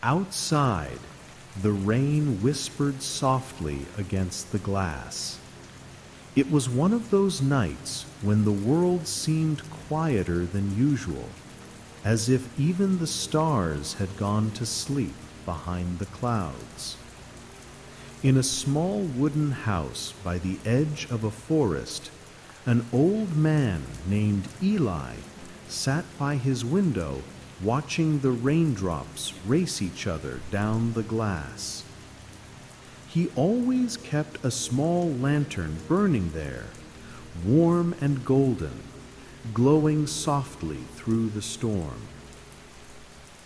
Outside, the rain whispered softly against the glass. It was one of those nights when the world seemed quieter than usual, as if even the stars had gone to sleep behind the clouds. In a small wooden house by the edge of a forest, an old man named Eli sat by his window watching the raindrops race each other down the glass. He always kept a small lantern burning there, warm and golden, glowing softly through the storm.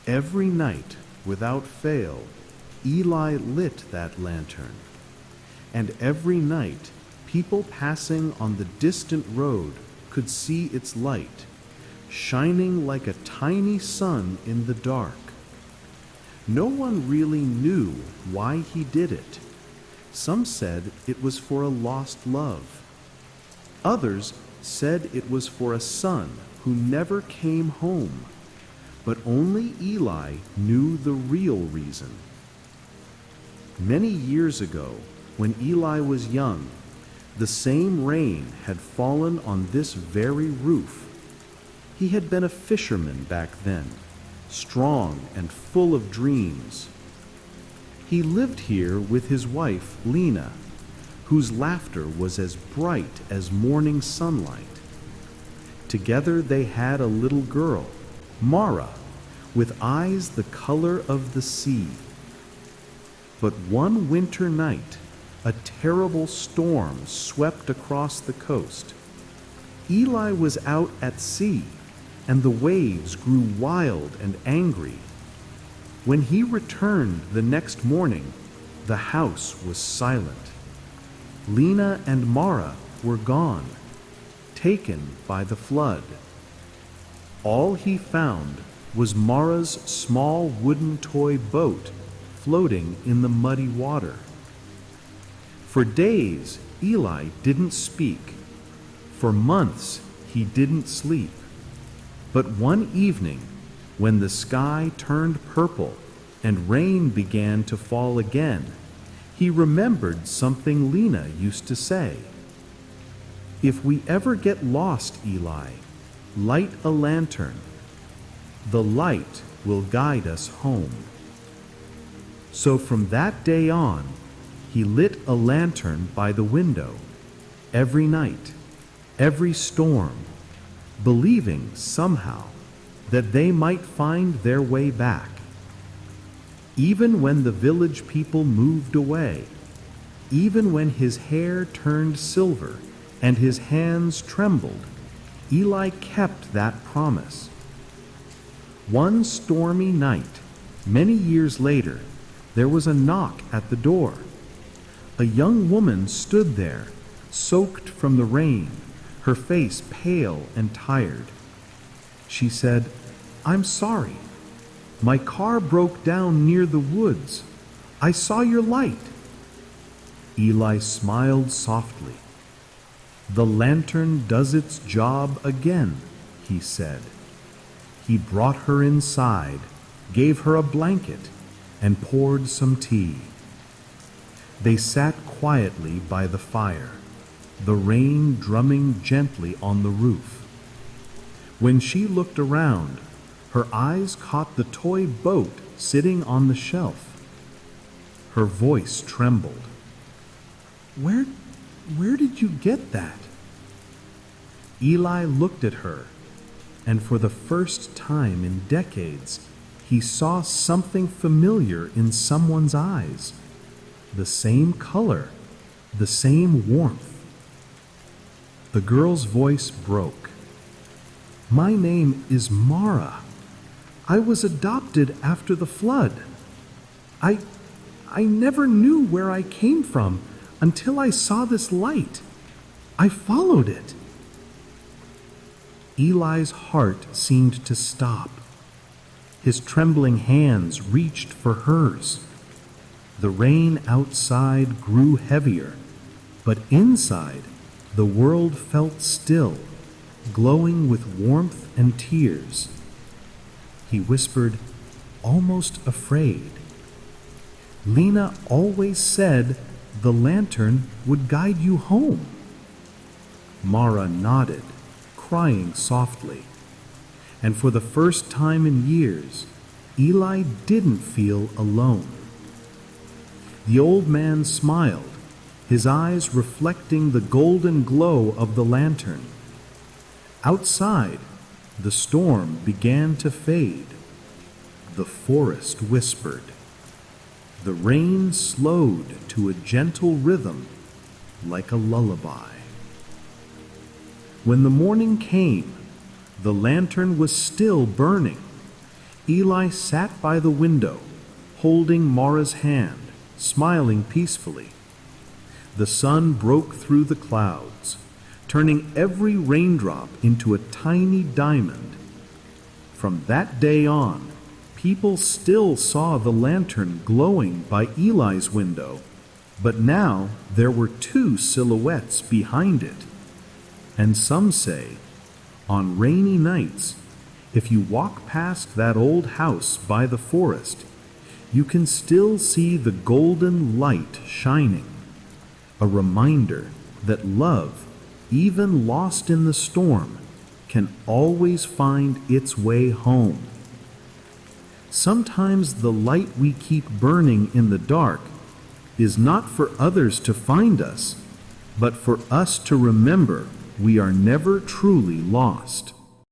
Every night, without fail, Eli lit that lantern, and every night people passing on the distant road could see its light, shining like a tiny sun in the dark. No one really knew why he did it. Some said it was for a lost love. Others said it was for a son who never came home. But only Eli knew the real reason. Many years ago, when Eli was young, the same rain had fallen on this very roof. He had been a fisherman back then, strong and full of dreams. He lived here with his wife, Lena, whose laughter was as bright as morning sunlight. Together they had a little girl, Mara, with eyes the color of the sea. But one winter night, a terrible storm swept across the coast. Eli was out at sea, and the waves grew wild and angry. When he returned the next morning, the house was silent. Lena and Mara were gone, taken by the flood. All he found was Mara's small wooden toy boat floating in the muddy water. For days, Eli didn't speak. For months, he didn't sleep. But one evening, when the sky turned purple and rain began to fall again, he remembered something Lena used to say. "If we ever get lost, Eli, light a lantern. The light will guide us home." So from that day on, he lit a lantern by the window, every night, every storm, believing somehow that they might find their way back. Even when the village people moved away, even when his hair turned silver and his hands trembled, Eli kept that promise. One stormy night, many years later, there was a knock at the door. A young woman stood there, soaked from the rain, her face pale and tired. She said, "I'm sorry. My car broke down near the woods. I saw your light." Eli smiled softly. "The lantern does its job again," he said. He brought her inside, gave her a blanket, and poured some tea. They sat quietly by the fire, the rain drumming gently on the roof. When she looked around, her eyes caught the toy boat sitting on the shelf. Her voice trembled. Where did you get that?" Eli looked at her, and for the first time in decades, he saw something familiar in someone's eyes. The same color, the same warmth. The girl's voice broke. "My name is Mara. I was adopted after the flood. I never knew where I came from until I saw this light. I followed it." Eli's heart seemed to stop. His trembling hands reached for hers. The rain outside grew heavier, but inside, the world felt still, glowing with warmth and tears. He whispered, almost afraid. Lena always said the lantern would guide you home. Mara nodded, crying softly. And for the first time in years, Eli didn't feel alone. The old man smiled, his eyes reflecting the golden glow of the lantern. Outside, the storm began to fade. The forest whispered. The rain slowed to a gentle rhythm, like a lullaby. When the morning came, the lantern was still burning. Eli sat by the window, holding Mara's hand, smiling peacefully. The sun broke through the clouds, turning every raindrop into a tiny diamond. From that day on, people still saw the lantern glowing by Eli's window, but now there were two silhouettes behind it. And some say, on rainy nights, if you walk past that old house by the forest, you can still see the golden light shining, a reminder that love, even lost in the storm, can always find its way home. Sometimes the light we keep burning in the dark is not for others to find us, but for us to remember we are never truly lost.